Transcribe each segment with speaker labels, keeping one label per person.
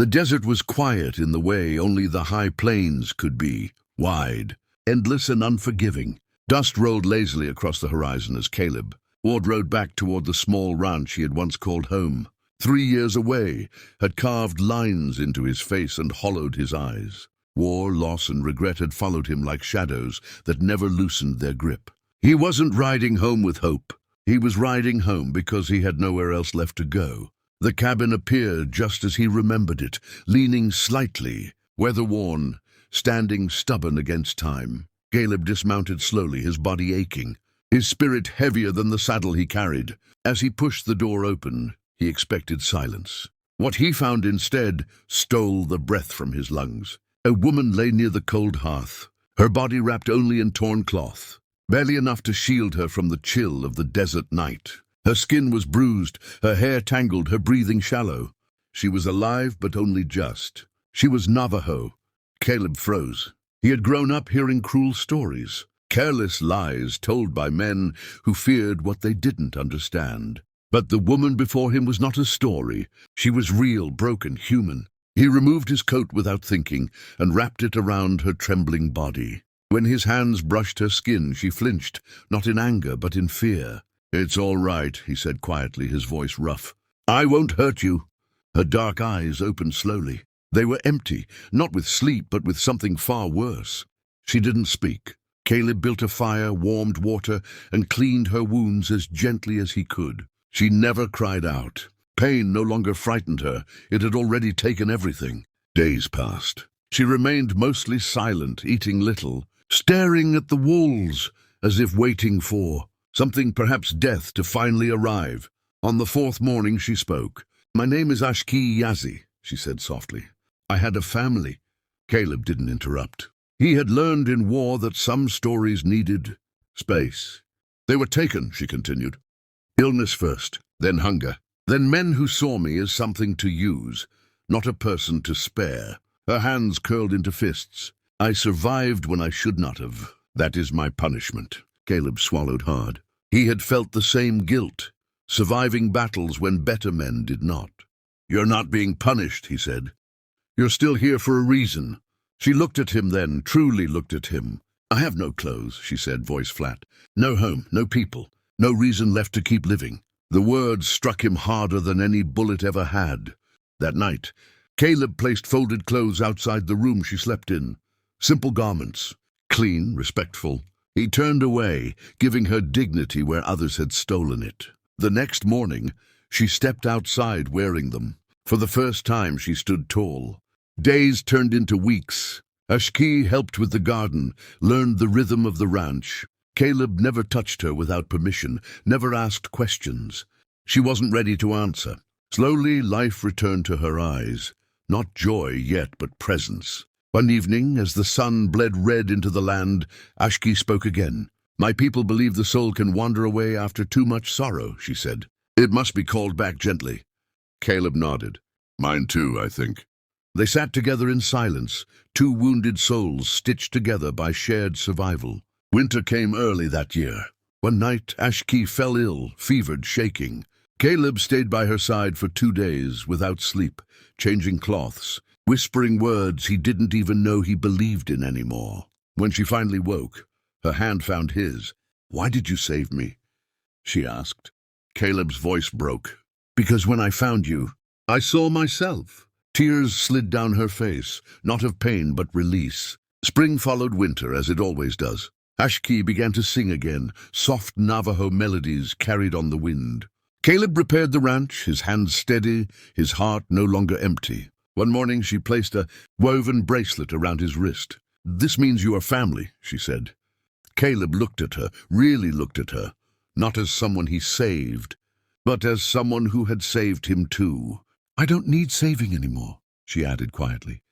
Speaker 1: The desert was quiet in the way only the high plains could be, wide, endless and unforgiving. Dust rolled lazily across the horizon as Caleb rode back toward the small ranch he had once called home. 3 years away had carved lines into his face and hollowed his eyes. War, loss, and regret had followed him like shadows that never loosened their grip. He wasn't riding home with hope. He was riding home because he had nowhere else left to go. The cabin appeared just as he remembered it, leaning slightly, weather-worn, standing stubborn against time. Caleb dismounted slowly, his body aching, his spirit heavier than the saddle he carried. As he pushed the door open, he expected silence. What he found instead stole the breath from his lungs. A woman lay near the cold hearth, her body wrapped only in torn cloth, barely enough to shield her from the chill of the desert night. Her skin was bruised, her hair tangled, her breathing shallow. She was alive, but only just. She was Navajo. Caleb froze. He had grown up hearing cruel stories, careless lies told by men who feared what they didn't understand. But the woman before him was not a story. She was real, broken, human. He removed his coat without thinking and wrapped it around her trembling body. When his hands brushed her skin, she flinched, not in anger, but in fear. "It's all right," he said quietly, his voice rough. "I won't hurt you." Her dark eyes opened slowly. They were empty, not with sleep, but with something far worse. She didn't speak. Caleb built a fire, warmed water, and cleaned her wounds as gently as he could. She never cried out. Pain no longer frightened her. It had already taken everything. Days passed. She remained mostly silent, eating little, staring at the walls as if waiting for something, perhaps death, to finally arrive. On the 4th morning she spoke. "My name is Ashki Yazi," she said softly. "I had a family." Caleb didn't interrupt. He had learned in war that some stories needed space. "They were taken," she continued. "Illness first, then hunger, then men who saw me as something to use, not a person to spare." Her hands curled into fists. "I survived when I should not have. That is my punishment." Caleb swallowed hard. He had felt the same guilt, surviving battles when better men did not. "You're not being punished," he said. "You're still here for a reason." She looked at him then, truly looked at him. "I have no clothes," she said, voice flat. "No home, no people, no reason left to keep living." The words struck him harder than any bullet ever had. That night, Caleb placed folded clothes outside the room she slept in. Simple garments, clean, respectful. He turned away, giving her dignity where others had stolen it. The next morning, she stepped outside wearing them. For the first time, she stood tall. Days turned into weeks. Ashki helped with the garden, learned the rhythm of the ranch. Caleb never touched her without permission, never asked questions. She wasn't ready to answer. Slowly, life returned to her eyes. Not joy yet, but presence. One evening, as the sun bled red into the land, Ashki spoke again. "My people believe the soul can wander away after too much sorrow," she said. "It must be called back gently." Caleb nodded. "Mine too, I think." They sat together in silence, two wounded souls stitched together by shared survival. Winter came early that year. One night, Ashki fell ill, fevered, shaking. Caleb stayed by her side for 2 days, without sleep, changing cloths, whispering words he didn't even know he believed in anymore. When she finally woke, her hand found his. "Why did you save me?" she asked. Caleb's voice broke. "Because when I found you, I saw myself." Tears slid down her face, not of pain but release. Spring followed winter, as it always does. Ashki began to sing again, soft Navajo melodies carried on the wind. Caleb repaired the ranch, his hands steady, his heart no longer empty. One morning she placed a woven bracelet around his wrist. "This means you are family," she said. Caleb looked at her, really looked at her, not as someone he saved, but as someone who had saved him too. "I don't need saving anymore," she added quietly.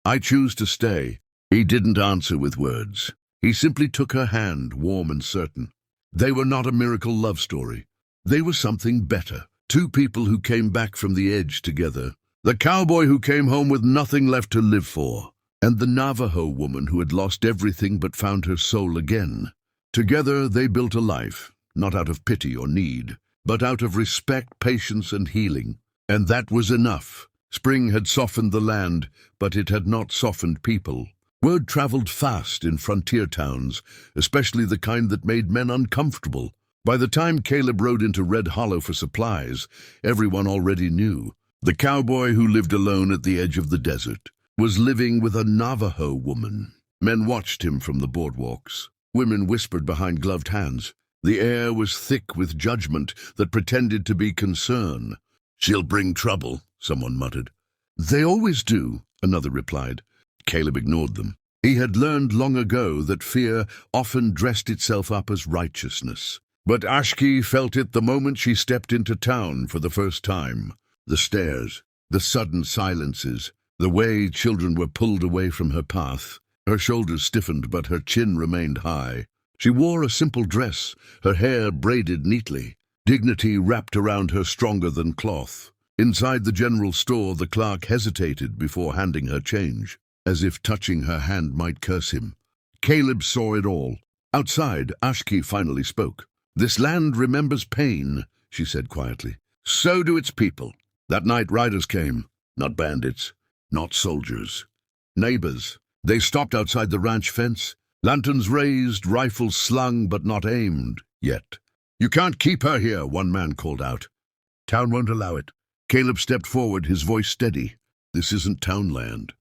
Speaker 1: "I choose to stay." He didn't answer with words. He simply took her hand, warm and certain. They were not a miracle love story. They were something better. Two people who came back from the edge together. The cowboy who came home with nothing left to live for, and the Navajo woman who had lost everything but found her soul again. Together they built a life, not out of pity or need, but out of respect, patience, and healing. And that was enough. Spring had softened the land, but it had not softened people. Word traveled fast in frontier towns, especially the kind that made men uncomfortable. By the time Caleb rode into Red Hollow for supplies, everyone already knew. The cowboy who lived alone at the edge of the desert was living with a Navajo woman. Men watched him from the boardwalks. Women whispered behind gloved hands. The air was thick with judgment that pretended to be concern. "She'll bring trouble," someone muttered. "They always do," another replied. Caleb ignored them. He had learned long ago that fear often dressed itself up as righteousness. But Ashki felt it the moment she stepped into town for the first time. The stares, the sudden silences, the way children were pulled away from her path. Her shoulders stiffened, but her chin remained high. She wore a simple dress, her hair braided neatly. Dignity wrapped around her stronger than cloth. Inside the general store, the clerk hesitated before handing her change, as if touching her hand might curse him. Caleb saw it all. Outside, Ashki finally spoke. "This land remembers pain," she said quietly. "So do its people. That night riders came, not bandits, not soldiers. Neighbors. They stopped outside the ranch fence, lanterns raised, rifles slung but not aimed yet. 'You can't keep her here,' one man called out. 'Town won't allow it.' Caleb stepped forward, his voice steady. 'This isn't townland.'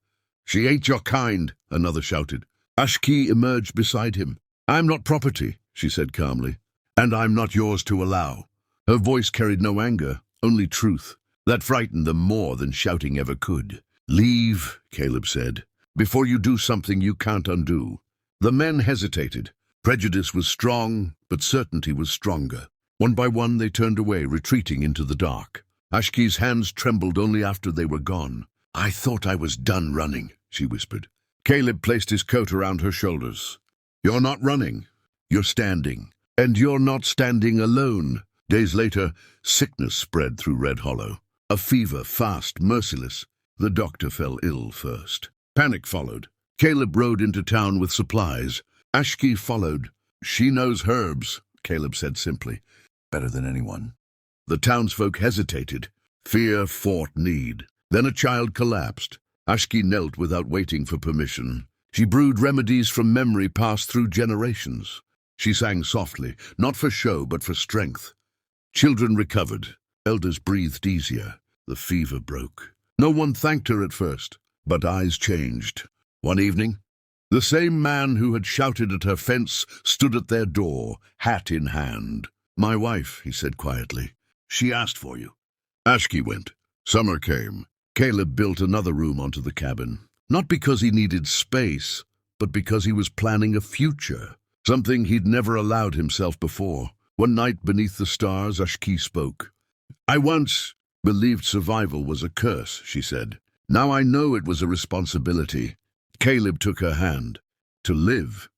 Speaker 1: 'She ain't your kind,' another shouted. Ashki emerged beside him. 'I'm not property,' she said calmly, 'and I'm not yours to allow.' Her voice carried no anger, only truth. That frightened them more than shouting ever could. 'Leave,' Caleb said, 'before you do something you can't undo.' The men hesitated. Prejudice was strong, but certainty was stronger. One by one they turned away, retreating into the dark. Ashki's hands trembled only after they were gone. 'I thought I was done running,' she whispered. Caleb placed his coat around her shoulders. 'You're not running. You're standing. And you're not standing alone.' Days later, sickness spread through Red Hollow. A fever, fast, merciless. The doctor fell ill first. Panic followed. Caleb rode into town with supplies. Ashki followed. 'She knows herbs,' Caleb said simply. 'Better than anyone.' The townsfolk hesitated. Fear fought need. Then a child collapsed. Ashki knelt without waiting for permission. She brewed remedies from memory passed through generations. She sang softly, not for show but for strength. Children recovered. Elders breathed easier. The fever broke. No one thanked her at first, but eyes changed. One evening, the same man who had shouted at her fence stood at their door, hat in hand. "My wife," he said quietly. "She asked for you." Ashki went. Summer came. Caleb built another room onto the cabin, not because he needed space, but because he was planning a future, something he'd never allowed himself before. One night beneath the stars, Ashki spoke. "I once believed survival was a curse," she said. "Now I know it was a responsibility." Caleb took her hand. "To live,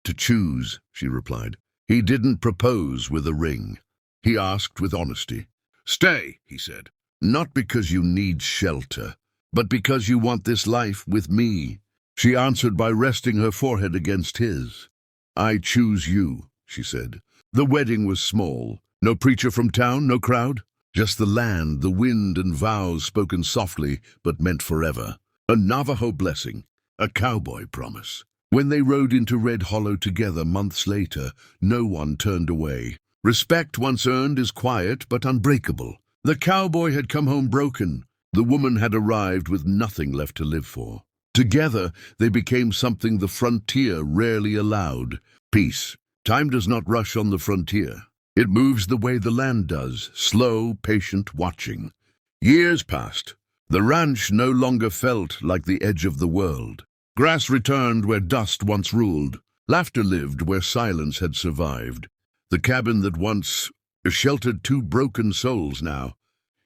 Speaker 1: to choose," she replied. He didn't propose with a ring. He asked with honesty. "Stay," he said, "not because you need shelter, but because you want this life with me." She answered by resting her forehead against his. "I choose you," she said. The wedding was small. No preacher from town, no crowd. Just the land, the wind, and vows spoken softly but meant forever. A Navajo blessing, a cowboy promise. When they rode into Red Hollow together months later, no one turned away. Respect once earned is quiet but unbreakable. The cowboy had come home broken. The woman had arrived with nothing left to live for. Together, they became something the frontier rarely allowed. Peace. Time does not rush on the frontier. It moves the way the land does, slow, patient, watching. Years passed. The ranch no longer felt like the edge of the world. Grass returned where dust once ruled. Laughter lived where silence had survived. The cabin that once sheltered two broken souls now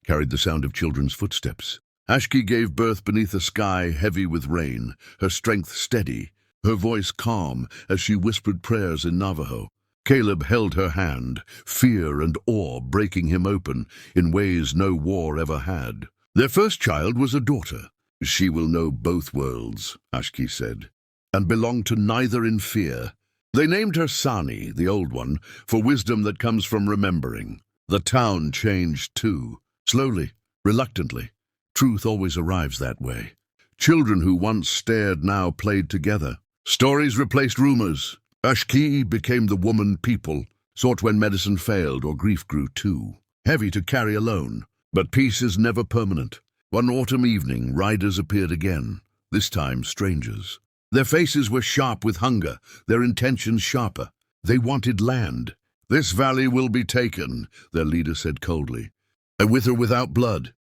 Speaker 1: carried the sound of children's footsteps. Ashki gave birth beneath a sky heavy with rain, her strength steady, her voice calm as she whispered prayers in Navajo. Caleb held her hand, fear and awe breaking him open in ways no war ever had. Their first child was a daughter. "She will know both worlds," Ashki said, "and belong to neither in fear." They named her Sani, the old one, for wisdom that comes from remembering. The town changed too, slowly, reluctantly. Truth always arrives that way. Children who once stared now played together. Stories replaced rumors. Ashki became the woman people sought when medicine failed or grief grew too heavy to carry alone. But peace is never permanent. One autumn evening, riders appeared again, this time strangers. Their faces were sharp with hunger, their intentions sharper. They wanted land. "This valley will be taken," their leader said coldly. "With or without blood."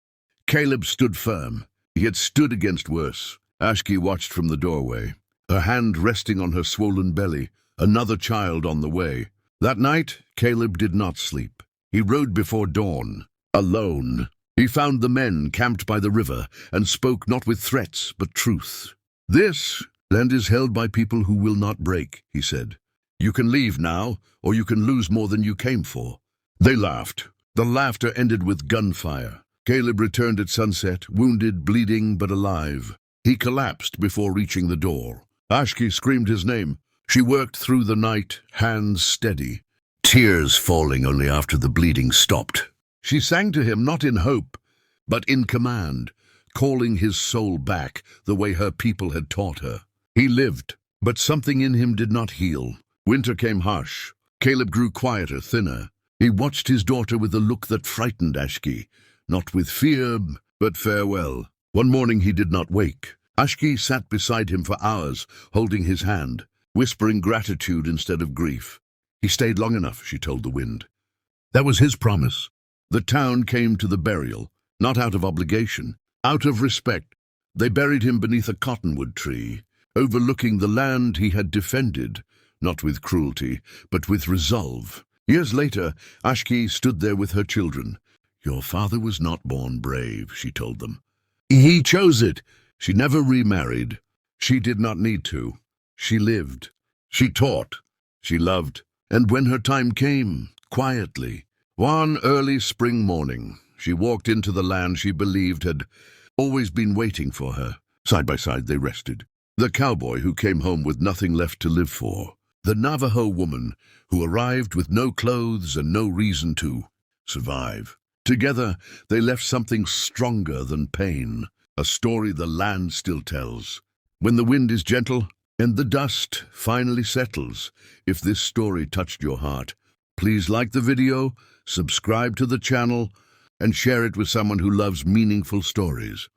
Speaker 1: Caleb stood firm. He had stood against worse. Ashki watched from the doorway, her hand resting on her swollen belly, another child on the way. That night, Caleb did not sleep. He rode before dawn, alone. He found the men camped by the river and spoke not with threats but truth. "This land is held by people who will not break," he said. "You can leave now, or you can lose more than you came for." They laughed. The laughter ended with gunfire. Caleb returned at sunset, wounded, bleeding, but alive. He collapsed before reaching the door. Ashki screamed his name. She worked through the night, hands steady, tears falling only after the bleeding stopped. She sang to him not in hope, but in command, calling his soul back the way her people had taught her. He lived, but something in him did not heal. Winter came harsh. Caleb grew quieter, thinner. He watched his daughter with a look that frightened Ashki, not with fear, but farewell. One morning he did not wake. Ashki sat beside him for hours, holding his hand, whispering gratitude instead of grief. He stayed long enough, she told the wind. That was his promise. The town came to the burial, not out of obligation, out of respect. They buried him beneath a cottonwood tree, overlooking the land he had defended, not with cruelty, but with resolve. Years later, Ashki stood there with her children. "Your father was not born brave," she told them. "He chose it." She never remarried. She did not need to. She lived. She taught. She loved. And when her time came, quietly, one early spring morning, she walked into the land she believed had always been waiting for her. Side by side they rested. The cowboy who came home with nothing left to live for. The Navajo woman who arrived with no clothes and no reason to survive. Together, they left something stronger than pain, a story the land still tells. When the wind is gentle and the dust finally settles, if this story touched your heart, please like the video, subscribe to the channel, and share it with someone who loves meaningful stories.